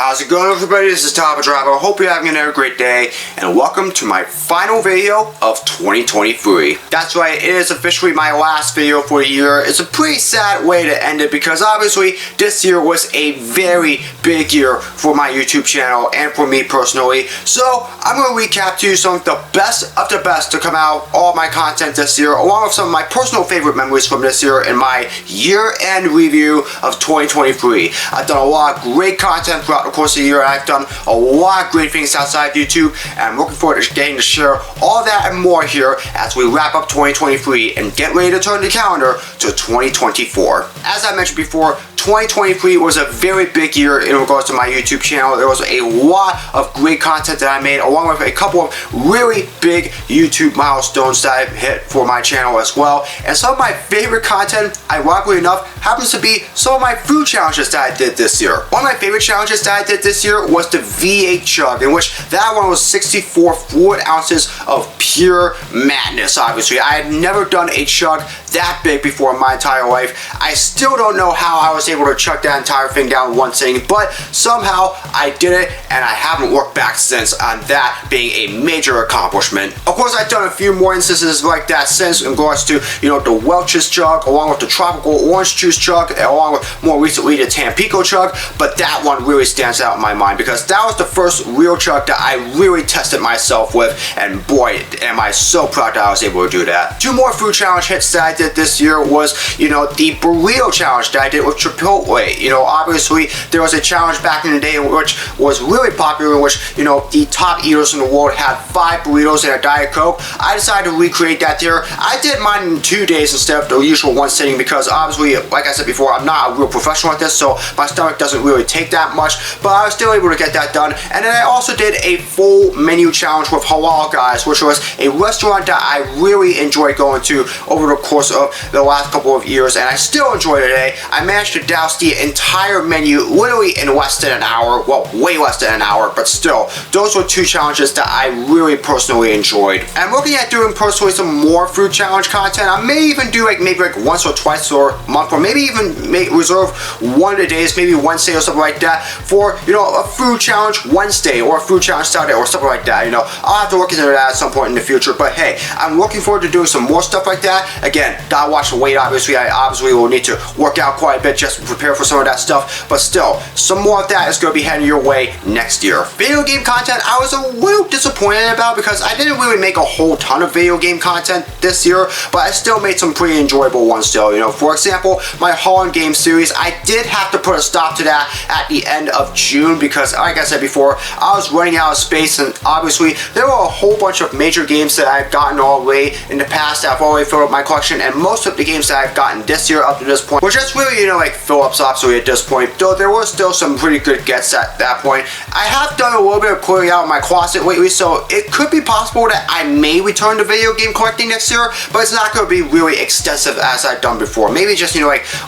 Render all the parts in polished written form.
How's it going, everybody? This is Top Driver. Hope you're having a great day, and welcome to my final video of 2023. That's right, it is officially my last video for the year. It's a pretty sad way to end it because obviously this year was a very big year for my YouTube channel and for me personally. So I'm going to recap to you some of the best of the best to come out, all my content this year, along with some of my personal favorite memories from this year in my year-end review of 2023. I've done a lot of great content throughout the course of the year. I've done a lot of great things outside YouTube, and I'm looking forward to getting to share all that and more here as we wrap up 2023 and get ready to turn the calendar to 2024. As I mentioned before, 2023 was a very big year in regards to my YouTube channel. There was a lot of great content that I made, along with a couple of really big YouTube milestones that I've hit for my channel as well. And some of my favorite content, ironically enough, happens to be some of my food challenges that I did this year. One of my favorite challenges that I did this year was the V8 chug, in which that one was 64 fluid ounces of pure madness. Obviously, I had never done a chug that big before in my entire life. I still don't know how I was able to chug that entire thing down one sitting, but somehow I did it, and I haven't looked back since on that being a major accomplishment. Of course, I've done a few more instances like that since in regards to, the Welch's chug, along with the tropical orange juice chug, along with more recently the Tampico chug, but that one really stands out in my mind because that was the first real chug that I really tested myself with, and boy, am I so proud that I was able to do that. Two more food challenge hits that I did this year was, the burrito challenge that I did with Chipotle. Obviously, there was a challenge back in the day which was really popular, in which, the top eaters in the world had 5 burritos and a Diet Coke. I decided to recreate that here. I did mine in 2 days instead of the usual one sitting because obviously, like I said before, I'm not a real professional at this, so my stomach doesn't really take that much, but I was still able to get that done. And then I also did a full menu challenge with Halal Guys, which was a restaurant that I really enjoyed going to over the course of the last couple of years, and I still enjoy it today. I managed to douse the entire menu literally in less than an hour, well, way less than an hour, but still, those were two challenges that I really personally enjoyed. And I'm looking at doing personally some more food challenge content. I may even do maybe once or twice or a month, or maybe even reserve one of the days, maybe Wednesday or something like that, for a food challenge Wednesday or a food challenge Saturday or something like that. I'll have to look into that at some point in the future, but hey, I'm looking forward to doing some more stuff like that. Again, gotta watch the weight, obviously. I obviously will need to work out quite a bit just to prepare for some of that stuff, but still, some more of that is going to be heading your way next year. Video game content, I was a little disappointed about because I didn't really make a whole ton of video game content this year, but I still made some pretty enjoyable ones still. For example, my Holland game series, I did have to put a stop to that at the end of June because, like I said before, I was running out of space, and obviously there were a whole bunch of major games that I've gotten all the way in the past that I've already filled up my collection, and most of the games that I've gotten this year up to this point were just really, like fill-ups obviously at this point, though there were still some pretty good gets at that point. I have done a little bit of clearing out my closet lately, so it could be possible that I may return to video game collecting next year, but it's not going to be really extensive as I've done before. Maybe just,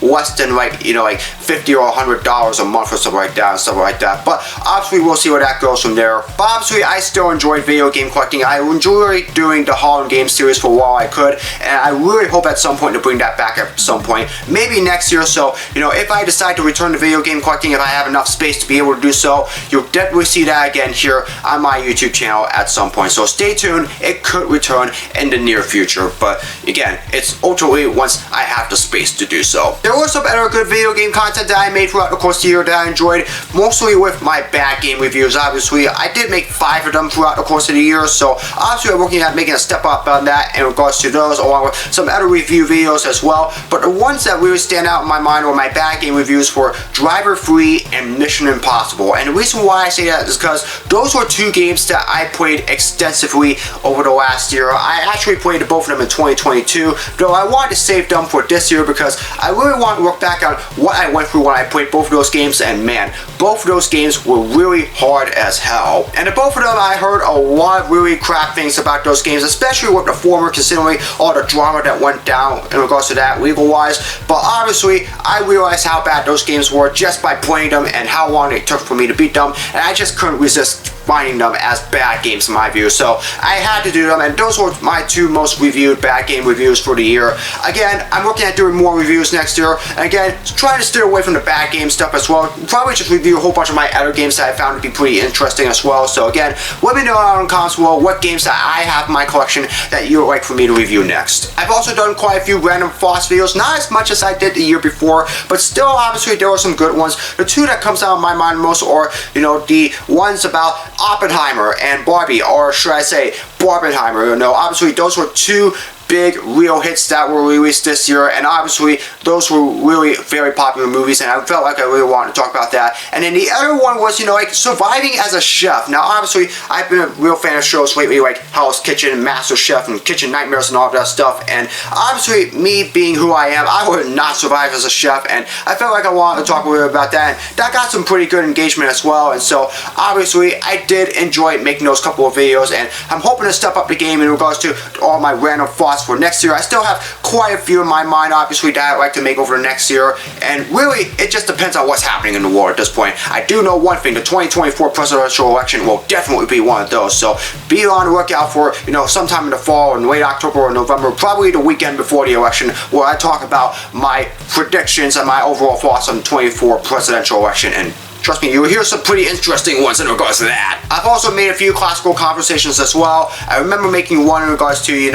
less than like $50 or $100 a month or something like that and stuff like that. But obviously we'll see where that goes from there. But obviously I still enjoyed video game collecting. I enjoy doing the Holland game series for a while I could, and I really hope at some point to bring that back at some point. Maybe next year. So, if I decide to return to video game collecting, if I have enough space to be able to do so, you'll definitely see that again here on my YouTube channel at some point. So stay tuned. It could return in the near future, but again, it's ultimately once I have the space to do so. There was some other good video game content that I made throughout the course of the year that I enjoyed, mostly with my bad game reviews. Obviously, I did make 5 of them throughout the course of the year, so obviously I'm looking at making a step up on that in regards to those, along with some other review videos as well. But the ones that really stand out in my mind were my bad game reviews for Driver Free and Mission Impossible. And the reason why I say that is because those were 2 games that I played extensively over the last year. I actually played both of them in 2022, though I wanted to save them for this year because I really want to look back on what I went through when I played both of those games, and man, both of those games were really hard as hell. And in both of them, I heard a lot of really crap things about those games, especially with the former, considering all the drama that went down in regards to that legal-wise. But obviously, I realized how bad those games were just by playing them and how long it took for me to beat them, and I just couldn't resist finding them as bad games in my view. So I had to do them, and those were my 2 most reviewed bad game reviews for the year. Again, I'm looking at doing more reviews next year, and again, trying to steer away from the bad game stuff as well. Probably just review a whole bunch of my other games that I found to be pretty interesting as well. So again, let me know out in the comments below what games that I have in my collection that you would like for me to review next. I've also done quite a few random thoughts videos, not as much as I did the year before, but still obviously there were some good ones. The 2 that comes out of my mind most are, the ones about Oppenheimer and Barbie, or should I say Barbenheimer. Obviously those were 2 big real hits that were released this year, and obviously those were really very popular movies, and I felt like I really wanted to talk about that. And then the other one was, surviving as a chef. Now obviously I've been a real fan of shows lately like Hell's Kitchen and Master Chef and Kitchen Nightmares and all of that stuff, and obviously me being who I am, I would not survive as a chef, and I felt like I wanted to talk a little bit about that, and that got some pretty good engagement as well. And so obviously I did enjoy making those couple of videos, and I'm hoping to step up the game in regards to all my random thoughts for next year. I still have quite a few in my mind, obviously, that I'd like to make over the next year, and really, it just depends on what's happening in the world at this point. I do know one thing: the 2024 presidential election will definitely be one of those, so be on the lookout for, sometime in the fall, in late October or November, probably the weekend before the election, where I talk about my predictions and my overall thoughts on the 2024 presidential election, and trust me, you'll hear some pretty interesting ones in regards to that. I've also made a few classical conversations as well. I remember making one in regards to,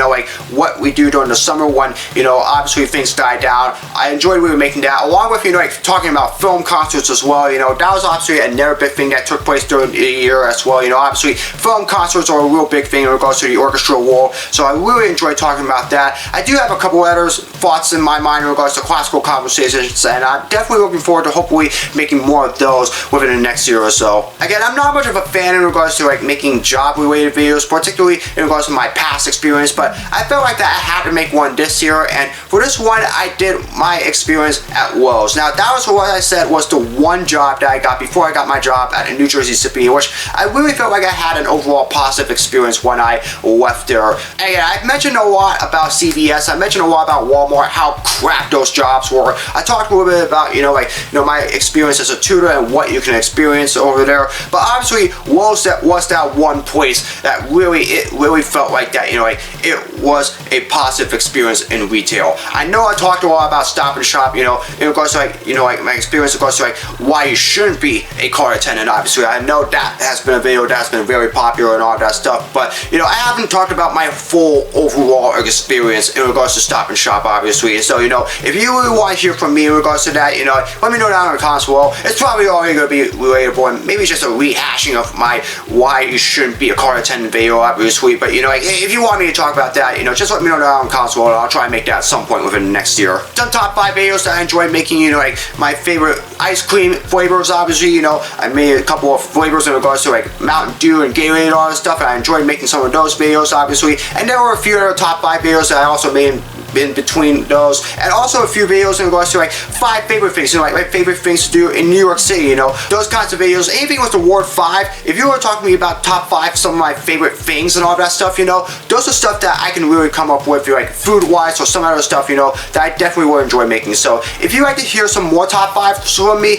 what we do during the summer when, obviously things die down. I enjoyed really making that, along with, talking about film concerts as well. That was obviously another big thing that took place during the year as well. Obviously film concerts are a real big thing in regards to the orchestral world, so I really enjoyed talking about that. I do have a couple others thoughts in my mind in regards to classical conversations, and I'm definitely looking forward to hopefully making more of those within the next year or so. Again, I'm not much of a fan in regards to making job related videos, particularly in regards to my past experience, but I felt like that I had to make one this year, and for this one I did my experience at Lowe's. Now that was what I said was the one job that I got before I got my job at a New Jersey Sippy, which I really felt like I had an overall positive experience when I left there. And again, I've mentioned a lot about CVS, I mentioned a lot about Walmart, how crap those jobs were. I talked a little bit about my experience as a tutor and what you can experience over there, but obviously Lowe's was that one place that really felt like that, it was a positive experience in retail. I know I talked a lot about Stop and Shop, in regards to my experience in regards to why you shouldn't be a car attendant. Obviously I know that has been a video that has been very popular and all that stuff, but I haven't talked about my full overall experience in regards to Stop and Shop, obviously. So if you really want to hear from me in regards to that, let me know down in the comments below. It's probably already going to be relatable, and maybe just a rehashing of my why you shouldn't be a car attendant video, obviously. But if you want me to talk about that, just let me know down in the comments below, and I'll try and make that at some point within the next year. Some top 5 videos that I enjoyed making, my favorite ice cream flavors, obviously. I made a couple of flavors in regards to Mountain Dew and Gatorade and all this stuff, and I enjoyed making some of those videos, obviously. And there were a few other top 5 videos that I also made in between those, and also a few videos in regards to 5 favorite things, my favorite things to do in New York City, those kinds of videos. Anything with the word 5, if you were talking to me about top 5 some of my favorite things and all that stuff, those are stuff that I can really come up with, food wise or some other stuff, that I definitely would enjoy making. So if you'd like to hear some more top 5 from me,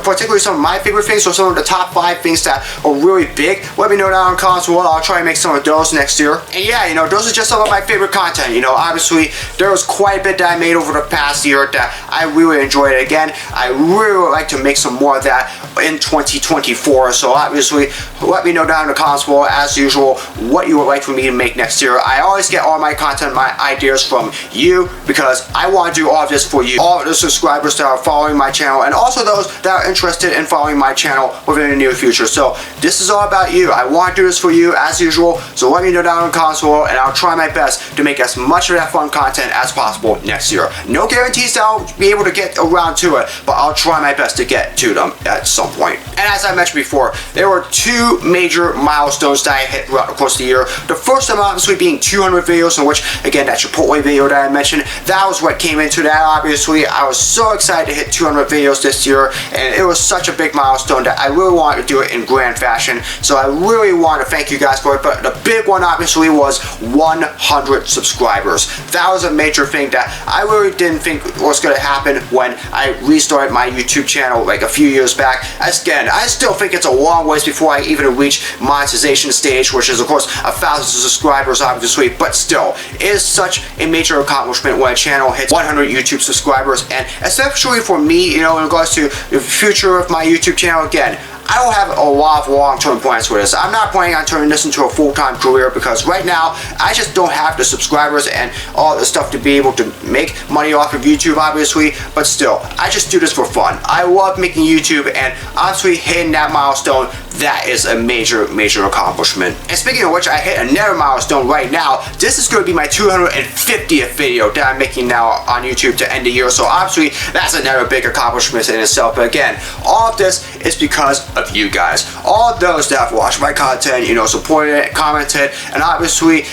particularly some of my favorite things or some of the top 5 things that are really big, let me know down in the comments below. I'll try and make some of those next year. And yeah, those are just some of my favorite content. Obviously there was quite a bit that I made over the past year that I really enjoyed. Again, I really would like to make some more of that in 2024, so obviously let me know down in the comments below, as usual, what you would like for me to make next year. I always get all my content, my ideas from you, because I want to do all of this for you, all of the subscribers that are following my channel, and also those that are interested in following my channel within the near future. So this is all about you. I want to do this for you, as usual, so let me know down in the comments below, and I'll try my best to make as much of that fun content as possible next year. No guarantees that I'll be able to get around to it, but I'll try my best to get to them at some point. And as I mentioned before, there were 2 major milestones that I hit throughout the course of the year. The first of them obviously being 200 videos, in which, again, that Chipotle video that I mentioned, that was what came into that, obviously. I was so excited to hit 200 videos this year, and it was such a big milestone that I really wanted to do it in grand fashion, so I really want to thank you guys for it. But the big one, obviously, was 100 subscribers. That was a major thing that I really didn't think was going to happen when I restarted my YouTube channel like a few years back. Again, I still think it's a long ways before I even reach monetization stage, which is of course 1,000 subscribers obviously, but still, it is such a major accomplishment when a channel hits 100 YouTube subscribers, and especially for me, in regards to the future of my YouTube channel, again, I don't have a lot of long-term plans for this. I'm not planning on turning this into a full-time career because right now, I just don't have the subscribers and all the stuff to be able to make money off of YouTube, obviously, but still, I just do this for fun. I love making YouTube, and honestly, hitting that milestone, that is a major, major accomplishment. And speaking of which, I hit another milestone right now. This is going to be my 250th video that I'm making now on YouTube to end the year, so obviously, that's another big accomplishment in itself. But again, all of this is because of you guys. All of those that have watched my content, supported it, commented, and obviously,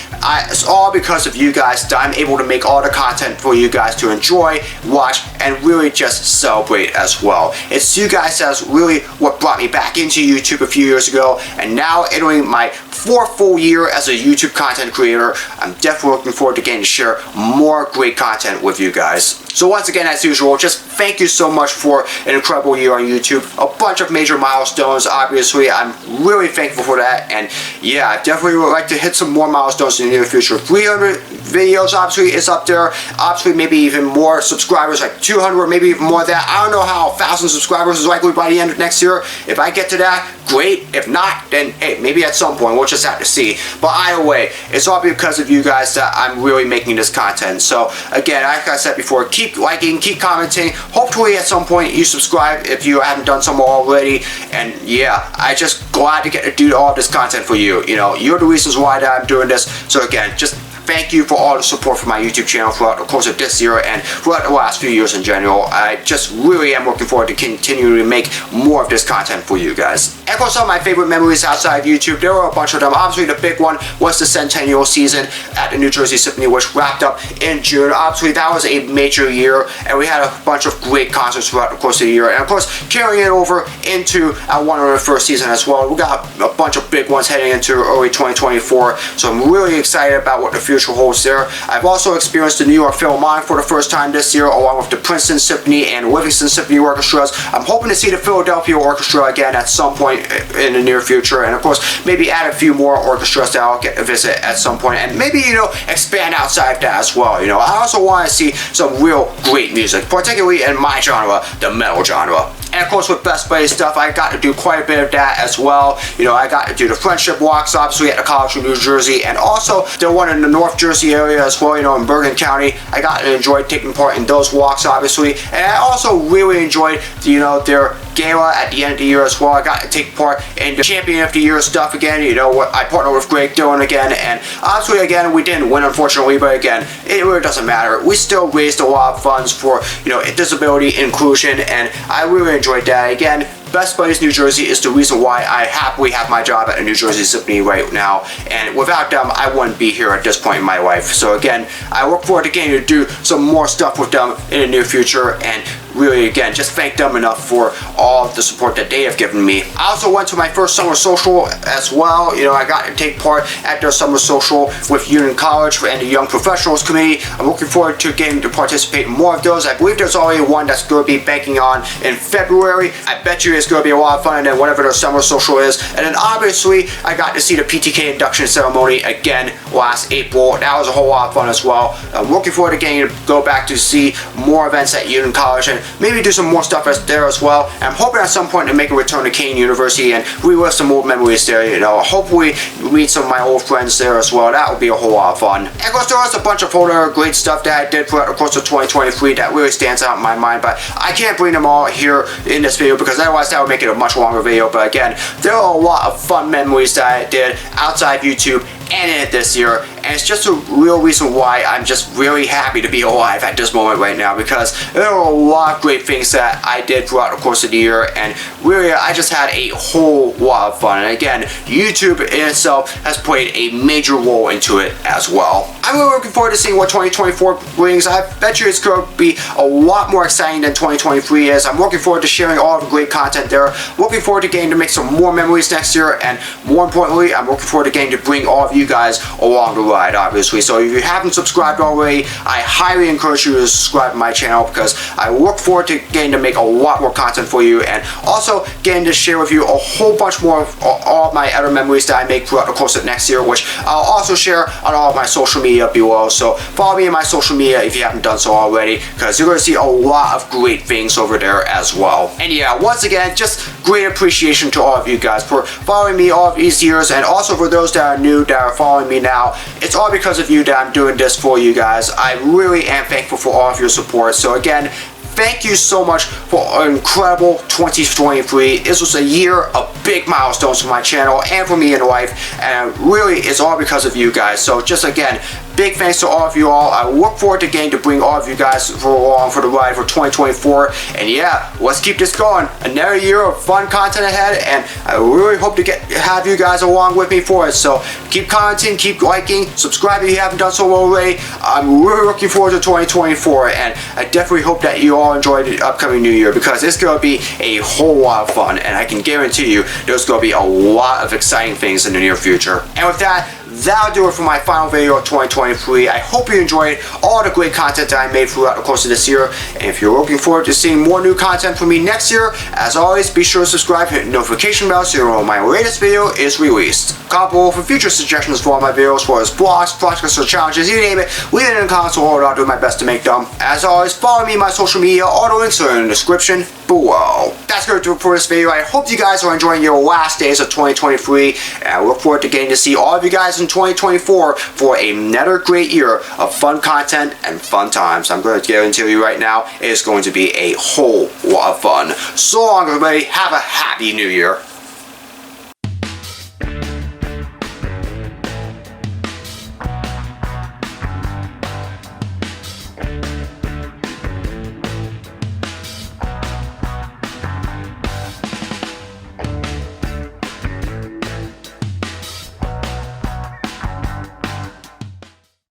it's all because of you guys that I'm able to make all the content for you guys to enjoy, watch, and really just celebrate as well. It's you guys that's really what brought me back into YouTube a few years ago, and now entering my 4th full year as a YouTube content creator, I'm definitely looking forward to getting to share more great content with you guys. So once again, as usual, just thank you so much for an incredible year on YouTube. A bunch of major milestones, obviously. I'm really thankful for that. And yeah, I definitely would like to hit some more milestones in the near future. 300 videos, obviously, is up there. Obviously, maybe even more subscribers, like 200, maybe even more than that. I don't know how 1,000 subscribers is likely by the end of next year. If I get to that, great. If not, then hey, maybe at some point. We'll just have to see. But either way, it's all because of you guys that I'm really making this content. So again, like I said before, keep liking, keep commenting. Hopefully at some point you subscribe if you haven't done so already. And yeah, I just glad to get to do all this content for you. You're the reasons why that I'm doing this. So again, just thank you for all the support for my YouTube channel throughout the course of this year and throughout the last few years in general. I just really am looking forward to continuing to make more of this content for you guys. And of course, some of my favorite memories outside of YouTube, there were a bunch of them. Obviously, the big one was the Centennial season at the New Jersey Symphony, which wrapped up in June. Obviously, that was a major year, and we had a bunch of great concerts throughout the course of the year. And of course, carrying it over into our 101st season as well. We got a bunch of big ones heading into early 2024, so I'm really excited about what the future holds there. I've also experienced the New York Philharmonic for the first time this year, along with the Princeton Symphony and Livingston Symphony Orchestras. I'm hoping to see the Philadelphia Orchestra again at some point in the near future, and of course, maybe add a few more orchestras that I'll get to visit at some point, and maybe, expand outside of that as well. I also want to see some real great music, particularly in my genre, the metal genre. And of course, with Best Buddy stuff, I got to do quite a bit of that as well. I got to do the friendship walks, obviously, at the College of New Jersey, and also the one in the North Jersey area as well, in Bergen County. I got to enjoy taking part in those walks, obviously. And I also really enjoyed, their gala at the end of the year as well. I got to take part in the Champion of the Year stuff again. I partnered with Greg Dillon again, and obviously, again, we didn't win, unfortunately, but again, it really doesn't matter. We still raised a lot of funds for, disability inclusion, and I really enjoyed that. Again, Best Buddies New Jersey is the reason why I happily have my job at the New Jersey Symphony right now, and without them, I wouldn't be here at this point in my life. So again, I look forward to getting to do some more stuff with them in the near future, and really, again, just thank them enough for all the support that they have given me. I also went to my first summer social as well. I got to take part at their summer social with Union College and the Young Professionals Committee. I'm looking forward to getting to participate in more of those. I believe there's already one that's going to be banking on in February. I bet you it's going to be a lot of fun, and then whatever their summer social is. And then obviously, I got to see the PTK induction ceremony again last April. That was a whole lot of fun as well. I'm looking forward to getting to go back to see more events at Union College and maybe do some more stuff there as well. And I'm hoping at some point to make a return to Kean University and relive some old memories there. Hopefully meet some of my old friends there as well. That would be a whole lot of fun. And of course, there was a bunch of other great stuff that I did throughout the course of 2023 that really stands out in my mind, but I can't bring them all here in this video because otherwise that would make it a much longer video. But again, there are a lot of fun memories that I did outside YouTube and in it this year, and it's just a real reason why I'm just really happy to be alive at this moment right now, because there are a lot of great things that I did throughout the course of the year, and really I just had a whole lot of fun. And again, YouTube in itself has played a major role into it as well. I'm really looking forward to seeing what 2024 brings. I bet you it's going to be a lot more exciting than 2023 is. I'm looking forward to sharing all of the great content there. Looking forward to getting to make some more memories next year, and more importantly, I'm looking forward to getting to bring all of you guys along the ride, obviously. So if you haven't subscribed already, I highly encourage you to subscribe to my channel, because I look forward to getting to make a lot more content for you, and also getting to share with you a whole bunch more of all of my other memories that I make throughout the course of next year, which I'll also share on all of my social media below. So follow me on my social media if you haven't done so already, because you're going to see a lot of great things over there as well. And yeah, once again, just great appreciation to all of you guys for following me all of these years, and also for those that are new that are following me now. It's all because of you that I'm doing this for you guys. I really am thankful for all of your support. So again, thank you so much for an incredible 2023. This was a year of big milestones for my channel and for me in life, and really it's all because of you guys. So just again, big thanks to all of you all. I look forward to getting to bring all of you guys along for the ride for 2024. And yeah, let's keep this going. Another year of fun content ahead, and I really hope to have you guys along with me for it. So keep commenting, keep liking, subscribe if you haven't done so already. I'm really looking forward to 2024, and I definitely hope that you all enjoy the upcoming new year, because it's going to be a whole lot of fun, and I can guarantee you there's going to be a lot of exciting things in the near future. And with that, that'll do it for my final video of 2023. I hope you enjoyed all the great content that I made throughout the course of this year. And if you're looking forward to seeing more new content from me next year, as always, be sure to subscribe, hit the notification bell so you know when my latest video is released. Comment below for future suggestions for all my videos, for as blogs, projects, or challenges, you name it. Leave it in the comments below, and I'll do my best to make them. As always, follow me on my social media. All the links are in the description below. That's going to do it for this video. I hope you guys are enjoying your last days of 2023, and I look forward to getting to see all of you guys in 2024 for another great year of fun content and fun times. I'm going to guarantee you right now, it is going to be a whole lot of fun. So long, everybody. Have a happy new year.